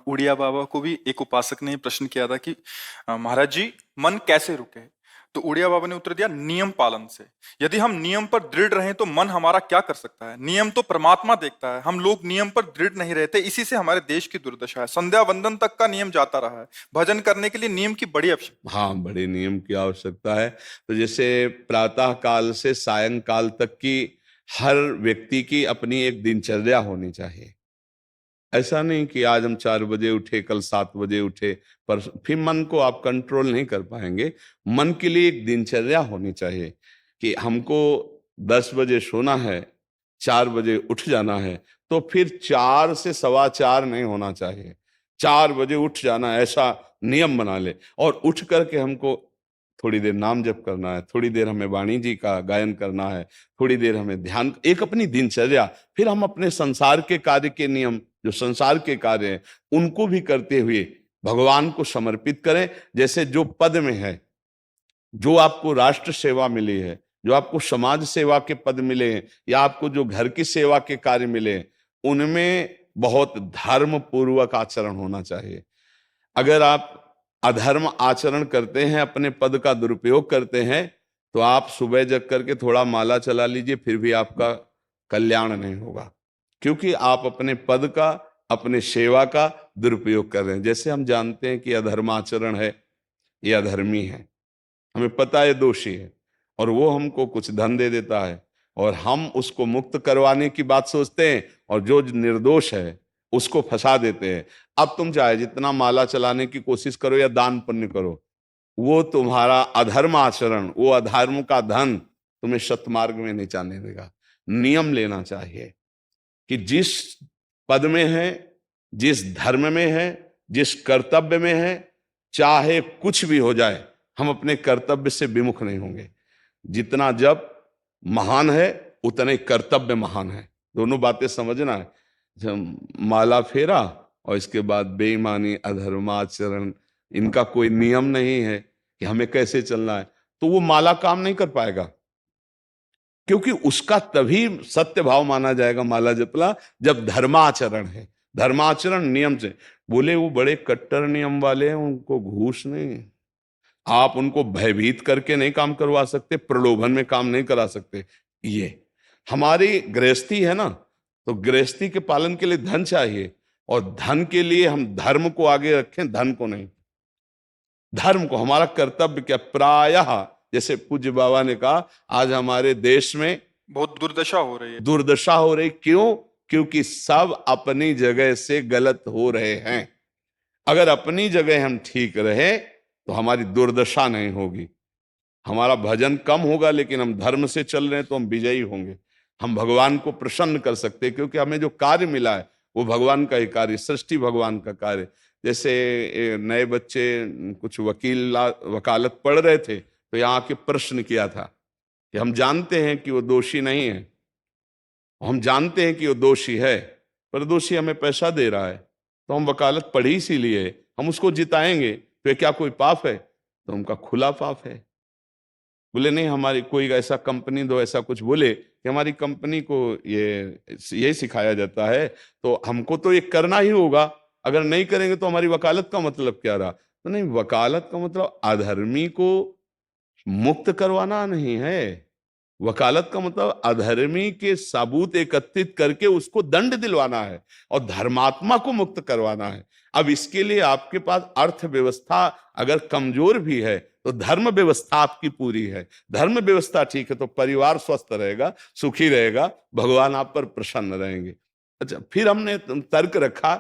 उड़िया बाबा को भी एक उपासक ने प्रश्न किया था कि महाराज जी, मन कैसे रुके? तो उड़िया बाबा ने उत्तर दिया, नियम पालन से। यदि हम नियम पर दृढ़ रहें तो मन हमारा क्या कर सकता है? नियम तो परमात्मा देखता है, हम लोग नियम पर दृढ़ नहीं रहते, इसी से हमारे देश की दुर्दशा है। संध्या वंदन तक का नियम जाता रहा है, भजन करने के लिए नियम की बड़ी आवश्यकता। हाँ, बड़े नियम की आवश्यकता है। तो जैसे प्रातः काल से सायंकाल तक की हर व्यक्ति की अपनी एक दिनचर्या होनी चाहिए। ऐसा नहीं कि आज हम 4 बजे उठे, कल 7 बजे उठे, पर फिर मन को आप कंट्रोल नहीं कर पाएंगे। मन के लिए एक दिनचर्या होनी चाहिए कि हमको 10 बजे सोना है, 4 बजे उठ जाना है, तो फिर 4 से 4:15 नहीं होना चाहिए, 4 बजे उठ जाना, ऐसा नियम बना ले। और उठ करके हमको थोड़ी देर नाम जप करना है, थोड़ी देर हमें वाणी जी का गायन करना है, थोड़ी देर हमें ध्यान, एक अपनी दिनचर्या। फिर हम अपने संसार के कार्य के नियम, जो संसार के कार्य हैं, उनको भी करते हुए भगवान को समर्पित करें। जैसे जो पद में है, जो आपको राष्ट्र सेवा मिली है, जो आपको समाज सेवा के पद मिले हैं, या आपको जो घर की सेवा के कार्य मिले हैं, उनमें बहुत धर्म पूर्वक आचरण होना चाहिए। अगर आप अधर्म आचरण करते हैं, अपने पद का दुरुपयोग करते हैं, तो आप सुबह जग करके थोड़ा माला चला लीजिए, फिर भी आपका कल्याण नहीं होगा, क्योंकि आप अपने पद का, अपने सेवा का दुरुपयोग कर रहे हैं। जैसे हम जानते हैं कि अधर्माचरण है, ये अधर्मी है, हमें पता है दोषी है, और वो हमको कुछ धन दे देता है, और हम उसको मुक्त करवाने की बात सोचते हैं, और जो निर्दोष है उसको फंसा देते हैं। अब तुम चाहे जितना माला चलाने की कोशिश करो या दान पुण्य करो, वो तुम्हारा अधर्म आचरण, वो अधर्म का धन तुम्हें सतमार्ग में नहीं जाने देगा। नियम लेना चाहिए कि जिस पद में है, जिस धर्म में है, जिस कर्तव्य में है, चाहे कुछ भी हो जाए, हम अपने कर्तव्य से विमुख नहीं होंगे। जितना जप महान है, उतना ही कर्तव्य महान है। दोनों बातें समझना है। माला फेरा और इसके बाद बेईमानी, अधर्माचरण, इनका कोई नियम नहीं है कि हमें कैसे चलना है, तो वो माला काम नहीं कर पाएगा, क्योंकि उसका तभी सत्य भाव माना जाएगा माला जपला जब धर्माचरण है। धर्माचरण नियम से। बोले वो बड़े कट्टर नियम वाले हैं, उनको घूस नहीं, आप उनको भयभीत करके नहीं काम करवा सकते, प्रलोभन में काम नहीं करा सकते। ये हमारी गृहस्थी है ना, तो गृहस्थी के पालन के लिए धन चाहिए, और धन के लिए हम धर्म को आगे रखें, धन को नहीं। धर्म को, हमारा कर्तव्य क्या, प्रायः जैसे पूज्य बाबा ने कहा, आज हमारे देश में बहुत दुर्दशा हो रही है। दुर्दशा हो रही, क्यों? क्योंकि सब अपनी जगह से गलत हो रहे हैं। अगर अपनी जगह हम ठीक रहे तो हमारी दुर्दशा नहीं होगी। हमारा भजन कम होगा, लेकिन हम धर्म से चल रहे हैं तो हम विजयी होंगे। हम भगवान को प्रसन्न कर सकते हैं, क्योंकि हमें जो कार्य मिला है वो भगवान का ही कार्य, सृष्टि भगवान का कार्य। जैसे नए बच्चे कुछ वकालत पढ़ रहे थे, तो यहाँ आके प्रश्न किया था कि हम जानते हैं कि वो दोषी नहीं है, हम जानते हैं कि वो दोषी है, पर दोषी हमें पैसा दे रहा है, तो हम वकालत पढ़ी इसीलिए, हम उसको जिताएंगे, तो ये क्या कोई पाप है? तो उनका खुला पाप है। बोले नहीं, हमारी कोई ऐसा कंपनी दो, ऐसा कुछ बोले कि हमारी कंपनी को ये सिखाया जाता है, तो हमको तो ये करना ही होगा, अगर नहीं करेंगे तो हमारी वकालत का मतलब क्या रहा? तो नहीं, वकालत का मतलब अधर्मी को मुक्त करवाना नहीं है। वकालत का मतलब अधर्मी के सबूत एकत्रित करके उसको दंड दिलवाना है, और धर्मात्मा को मुक्त करवाना है। अब इसके लिए आपके पास अर्थव्यवस्था अगर कमजोर भी है, तो धर्म व्यवस्था आपकी पूरी है। धर्म व्यवस्था ठीक है तो परिवार स्वस्थ रहेगा, सुखी रहेगा, भगवान आप पर प्रसन्न रहेंगे। अच्छा, फिर हमने तर्क रखा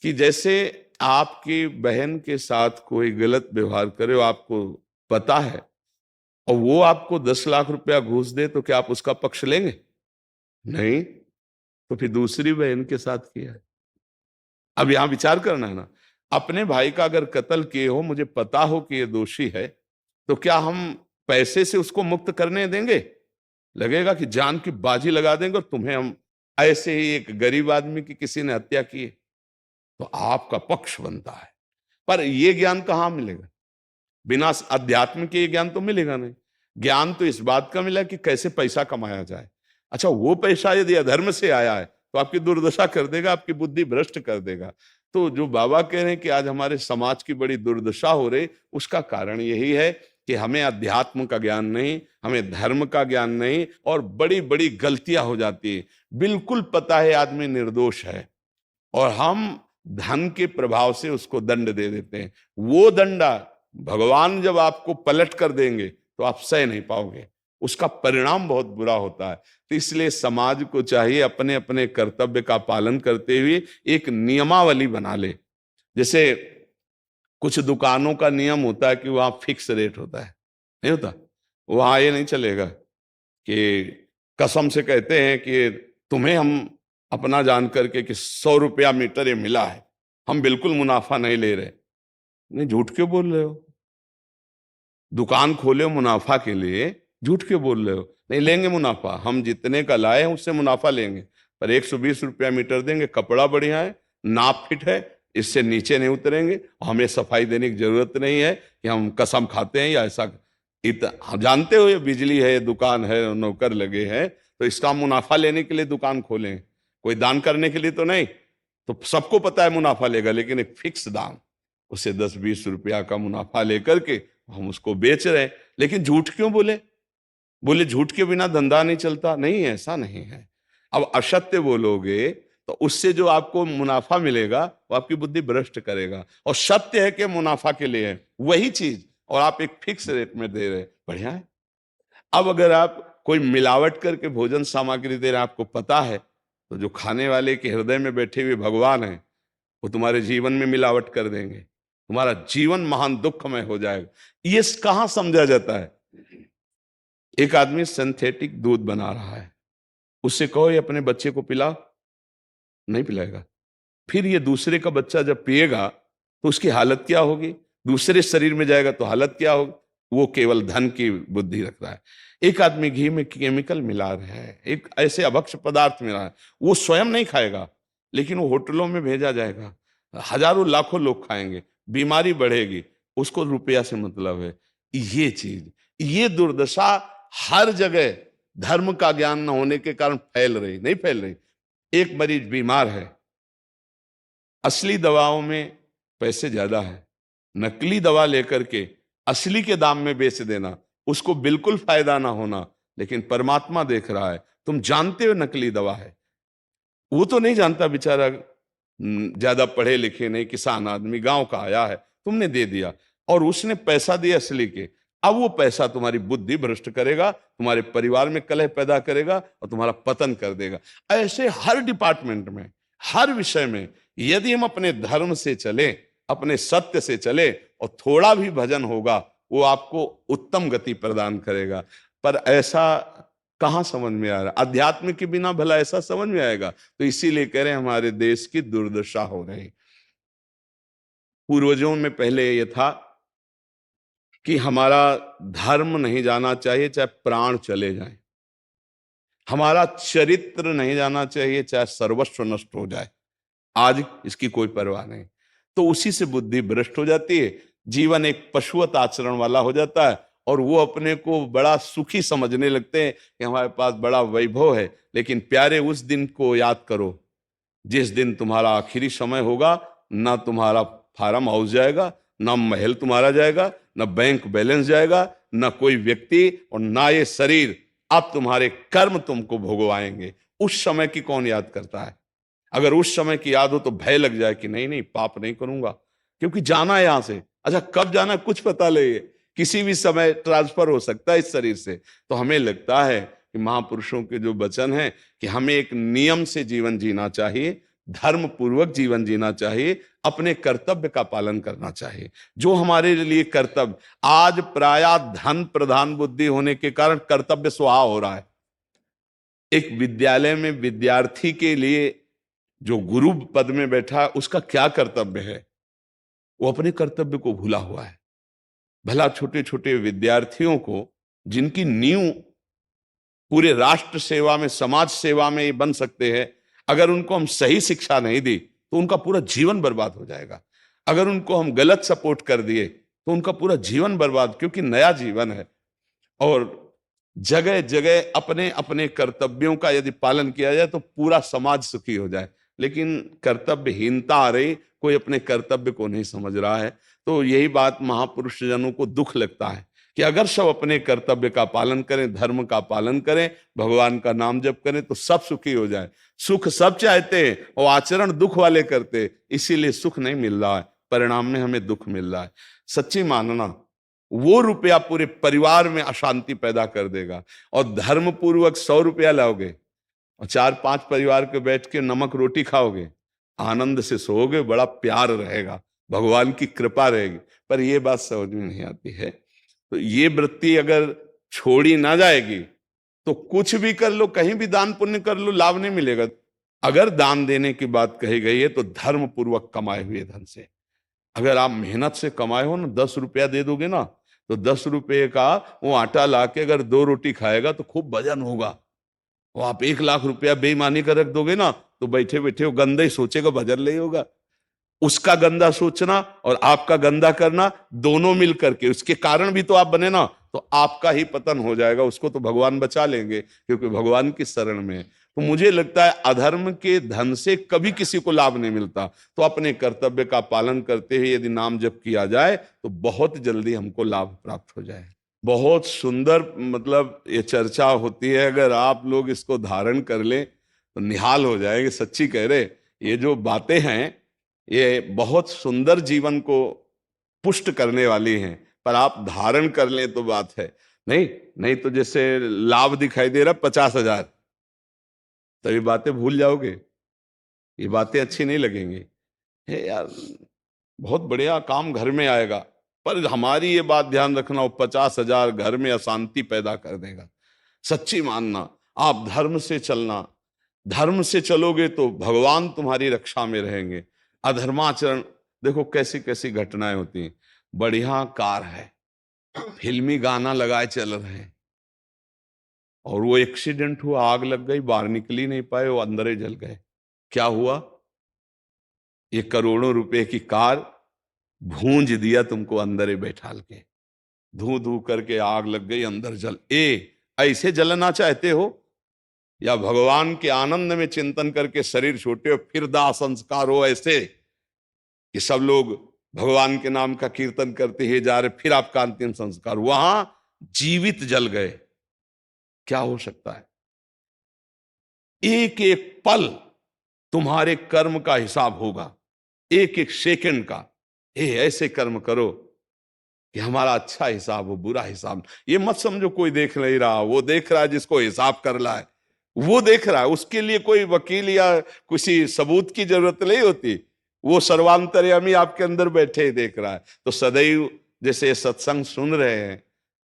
कि जैसे आपकी बहन के साथ कोई गलत व्यवहार करे, आपको पता है, और वो आपको 10 लाख रुपया घूस दे, तो क्या आप उसका पक्ष लेंगे? नहीं। तो फिर दूसरी बहन के साथ किया है। अब यहां विचार करना है ना, अपने भाई का अगर कत्ल किए हो, मुझे पता हो कि ये दोषी है, तो क्या हम पैसे से उसको मुक्त करने देंगे? लगेगा कि जान की बाजी लगा देंगे, और तुम्हें हम, ऐसे ही एक गरीब आदमी की किसी ने हत्या की है, तो आपका पक्ष बनता है। पर यह ज्ञान कहां मिलेगा? बिना अध्यात्म के ज्ञान तो मिलेगा नहीं। ज्ञान तो इस बात का मिला कि कैसे पैसा कमाया जाए। अच्छा, वो पैसा यदि अधर्म से आया है तो आपकी दुर्दशा कर देगा, आपकी बुद्धि भ्रष्ट कर देगा। तो जो बाबा कह रहे हैं कि आज हमारे समाज की बड़ी दुर्दशा हो रही, उसका कारण यही है कि हमें अध्यात्म का ज्ञान नहीं, हमें धर्म का ज्ञान नहीं, और बड़ी बड़ी गलतियां हो जाती है। बिल्कुल पता है आदमी निर्दोष है और हम धन के प्रभाव से उसको दंड दे देते हैं। वो दंडा भगवान जब आपको पलट कर देंगे तो आप सह नहीं पाओगे, उसका परिणाम बहुत बुरा होता है। तो इसलिए समाज को चाहिए अपने अपने कर्तव्य का पालन करते हुए एक नियमावली बना ले। जैसे कुछ दुकानों का नियम होता है कि वहां फिक्स रेट होता है, नहीं होता? वहां ये नहीं चलेगा कि कसम से कहते हैं कि तुम्हें हम अपना जान करके कि 100 रुपया मीटर ये मिला है, हम बिल्कुल मुनाफा नहीं ले रहे। नहीं, झूठ क्यों बोल रहे हो? दुकान खोले हो मुनाफा के लिए, झूठ क्यों बोल रहे हो? नहीं लेंगे मुनाफा, हम जितने का लाए हैं उससे मुनाफा लेंगे, पर 120 रुपया मीटर देंगे, कपड़ा बढ़िया है, नाप फिट है, इससे नीचे नहीं उतरेंगे, हमें सफाई देने की जरूरत नहीं है कि हम कसम खाते हैं या ऐसा। हम जानते हो ये बिजली है, दुकान है, नौकर लगे हैं, तो इसका मुनाफा लेने के लिए दुकान खोलें, कोई दान करने के लिए तो नहीं। तो सबको पता है मुनाफा लेगा, लेकिन एक फिक्स दाम, उसे 10-20 रुपया का मुनाफा लेकर के हम उसको बेच रहे हैं। लेकिन झूठ क्यों बोले? बोले झूठ के बिना धंधा नहीं चलता। नहीं, ऐसा नहीं है। अब असत्य बोलोगे तो उससे जो आपको मुनाफा मिलेगा वो आपकी बुद्धि भ्रष्ट करेगा, और सत्य है कि मुनाफा के लिए है वही चीज, और आप एक फिक्स रेट में दे रहे, बढ़िया है। अब अगर आप कोई मिलावट करके भोजन सामग्री दे रहे हैं, आपको पता है, तो जो खाने वाले के हृदय में बैठे हुए भगवान है वो तुम्हारे जीवन में मिलावट कर देंगे, तुम्हारा जीवन महान दुखमय हो जाएगा। ये कहां समझा जाता है? एक आदमी सिंथेटिक दूध बना रहा है, उससे कहो ये अपने बच्चे को पिला, नहीं पिलाएगा। फिर ये दूसरे का बच्चा जब पिएगा तो उसकी हालत क्या होगी? दूसरे शरीर में जाएगा तो हालत क्या होगी? वो केवल धन की बुद्धि रख रहा है। एक आदमी घी में केमिकल मिला रहा है, एक ऐसे अभक्ष्य पदार्थ मिला है, वो स्वयं नहीं खाएगा, लेकिन वो होटलों में भेजा जाएगा, हजारों लाखों लोग खाएंगे, बीमारी बढ़ेगी, उसको रुपया से मतलब है। ये चीज, ये दुर्दशा हर जगह धर्म का ज्ञान न होने के कारण फैल रही, नहीं फैल रही। एक मरीज बीमार है, असली दवाओं में पैसे ज्यादा है, नकली दवा लेकर के असली के दाम में बेच देना, उसको बिल्कुल फायदा ना होना। लेकिन परमात्मा देख रहा है, तुम जानते हो नकली दवा है, वो तो नहीं जानता बेचारा, ज्यादा पढ़े लिखे नहीं, किसान आदमी गांव का आया है, तुमने दे दिया और उसने पैसा दिया असली के। अब वो पैसा तुम्हारी बुद्धि भ्रष्ट करेगा, तुम्हारे परिवार में कलह पैदा करेगा और तुम्हारा पतन कर देगा। ऐसे हर डिपार्टमेंट में, हर विषय में यदि हम अपने धर्म से चले, अपने सत्य से चले और थोड़ा भी भजन होगा, वो आपको उत्तम गति प्रदान करेगा। पर ऐसा कहां समझ में आ रहा? अध्यात्म के बिना भला ऐसा समझ में आएगा? तो इसीलिए कह रहे हैं हमारे देश की दुर्दशा हो रही। पूर्वजों में पहले यह था कि हमारा धर्म नहीं जाना चाहिए चाहे प्राण चले जाएं, हमारा चरित्र नहीं जाना चाहिए चाहे सर्वस्व नष्ट हो जाए। आज इसकी कोई परवाह नहीं, तो उसी से बुद्धि भ्रष्ट हो जाती है, जीवन एक पशुवत आचरण वाला हो जाता है, और वो अपने को बड़ा सुखी समझने लगते हैं कि हमारे पास बड़ा वैभव है। लेकिन प्यारे, उस दिन को याद करो जिस दिन तुम्हारा आखिरी समय होगा, ना तुम्हारा फार्म हाउस जाएगा, ना महल तुम्हारा जाएगा, ना बैंक बैलेंस जाएगा, ना कोई व्यक्ति, और ना ये शरीर। अब तुम्हारे कर्म तुमको भोगवाएंगे। उस समय की कौन याद करता है? अगर उस समय की याद हो तो भय लग जाए कि नहीं नहीं, पाप नहीं करूंगा, क्योंकि जाना है यहां से। अच्छा, कब जाना कुछ पता नहीं है, किसी भी समय ट्रांसफर हो सकता है इस शरीर से। तो हमें लगता है कि महापुरुषों के जो वचन है कि हमें एक नियम से जीवन जीना चाहिए, धर्म पूर्वक जीवन जीना चाहिए, अपने कर्तव्य का पालन करना चाहिए। जो हमारे लिए कर्तव्य, आज प्रायः धन प्रधान बुद्धि होने के कारण कर्तव्य स्वाहा हो रहा है। एक विद्यालय में विद्यार्थी के लिए जो गुरु पद में बैठा है, उसका क्या कर्तव्य है? वो अपने कर्तव्य को भूला हुआ है। भला छोटे छोटे विद्यार्थियों को, जिनकी नींव पूरे राष्ट्र सेवा में, समाज सेवा में ये बन सकते हैं, अगर उनको हम सही शिक्षा नहीं दी तो उनका पूरा जीवन बर्बाद हो जाएगा। अगर उनको हम गलत सपोर्ट कर दिए तो उनका पूरा जीवन बर्बाद, क्योंकि नया जीवन है। और जगह जगह अपने अपने कर्तव्यों का यदि पालन किया जाए तो पूरा समाज सुखी हो जाए। लेकिन कर्तव्यहीनता आ रही, कोई अपने कर्तव्य को नहीं समझ रहा है। तो यही बात महापुरुष जनों को दुख लगता है कि अगर सब अपने कर्तव्य का पालन करें, धर्म का पालन करें, भगवान का नाम जप करें तो सब सुखी हो जाए। सुख सब चाहते हैं और आचरण दुख वाले करते, इसीलिए सुख नहीं मिल रहा है, परिणाम में हमें दुख मिल रहा है। सच्ची मानना, वो रुपया पूरे परिवार में अशांति पैदा कर देगा। और धर्म पूर्वक 100 रुपया लाओगे और 4-5 परिवार के बैठ के नमक रोटी खाओगे, आनंद से सोओगे, बड़ा प्यार रहेगा, भगवान की कृपा रहेगी। पर ये बात समझ में नहीं आती है। तो ये वृत्ति अगर छोड़ी ना जाएगी तो कुछ भी कर लो, कहीं भी दान पुण्य कर लो, लाभ नहीं मिलेगा। अगर दान देने की बात कही गई है तो धर्म पूर्वक कमाए हुए धन से। अगर आप मेहनत से कमाए हो ना, 10 रुपया दे दोगे ना, तो 10 रुपये का वो आटा लाके अगर 2 रोटी खाएगा तो खूब वजन होगा। और आप 1 लाख रुपया बेईमानी कर रख दोगे ना, तो बैठे बैठे वो गंदा ही सोचेगा, वजन नहीं होगा। उसका गंदा सोचना और आपका गंदा करना दोनों मिल करके, उसके कारण भी तो आप बने ना, तो आपका ही पतन हो जाएगा। उसको तो भगवान बचा लेंगे क्योंकि भगवान की शरण में है। तो मुझे लगता है अधर्म के धन से कभी किसी को लाभ नहीं मिलता। तो अपने कर्तव्य का पालन करते हुए यदि नाम जप किया जाए तो बहुत जल्दी हमको लाभ प्राप्त हो जाए। बहुत सुंदर मतलब ये चर्चा होती है, अगर आप लोग इसको धारण कर लें तो निहाल हो जाएंगे। सच्ची कह रहे, ये जो बातें हैं ये बहुत सुंदर जीवन को पुष्ट करने वाली हैं, पर आप धारण कर लें तो बात है। नहीं तो जैसे लाभ दिखाई दे रहा 50,000, तो ये बातें भूल जाओगे, ये बातें अच्छी नहीं लगेंगी। हे यार, बहुत बढ़िया काम घर में आएगा, पर हमारी ये बात ध्यान रखना, वो 50,000 घर में अशांति पैदा कर देगा। सच्ची मानना, आप धर्म से चलना, धर्म से चलोगे तो भगवान तुम्हारी रक्षा में रहेंगे। अधर्माचरण, देखो कैसी कैसी घटनाएं होती हैं। बढ़िया कार है, फिल्मी गाना लगाए चल रहे हैं, और वो एक्सीडेंट हुआ, आग लग गई, बाहर निकल ही नहीं पाए, वो अंदर ही जल गए। क्या हुआ? ये करोड़ों रुपए की कार भूंज दिया तुमको अंदर ही बैठाल के, धू धू करके आग लग गई, अंदर जल। ऐसे जलना चाहते हो या भगवान के आनंद में चिंतन करके शरीर छोटे हो, फिर दाह संस्कार हो ऐसे कि सब लोग भगवान के नाम का कीर्तन करते ही जा रहे, फिर आपका अंतिम संस्कार वहां जीवित जल गए? क्या हो सकता है? एक एक पल तुम्हारे कर्म का हिसाब होगा, एक एक सेकंड का। ऐसे कर्म करो कि हमारा अच्छा हिसाब हो, बुरा हिसाब। ये मत समझो कोई देख नहीं रहा, वो देख रहा है, जिसको हिसाब कर रहा है वो देख रहा है। उसके लिए कोई वकील या किसी सबूत की जरूरत नहीं होती, वो सर्वांतर्यामी आपके अंदर बैठे ही देख रहा है। तो सदैव जैसे सत्संग सुन रहे हैं,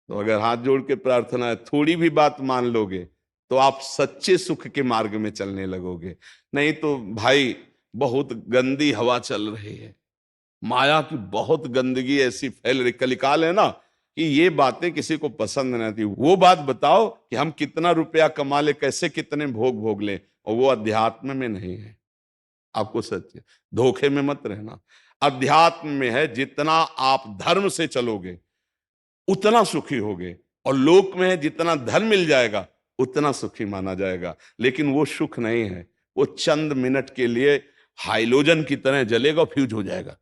तो अगर हाथ जोड़ के प्रार्थना है, थोड़ी भी बात मान लोगे तो आप सच्चे सुख के मार्ग में चलने लगोगे। नहीं तो भाई बहुत गंदी हवा चल रही है, माया की बहुत गंदगी ऐसी फैल रही, कलिकाल है ना, कि ये बातें किसी को पसंद नहीं आती। वो बात बताओ कि हम कितना रुपया कमा ले, कैसे कितने भोग भोग ले, और वो अध्यात्म में नहीं है। आपको सच धोखे में मत रहना। अध्यात्म में है, जितना आप धर्म से चलोगे उतना सुखी होगे, और लोक में है जितना धन मिल जाएगा उतना सुखी माना जाएगा। लेकिन वो सुख नहीं है, वो चंद मिनट के लिए हाइलोजन की तरह जलेगा, फ्यूज हो जाएगा।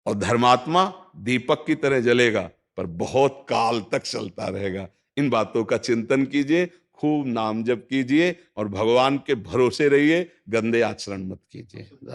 और धर्मात्मा दीपक की तरह जलेगा, पर बहुत काल तक चलता रहेगा। इन बातों का चिंतन कीजिए, खूब नाम जप कीजिए और भगवान के भरोसे रहिए, गंदे आचरण मत कीजिए।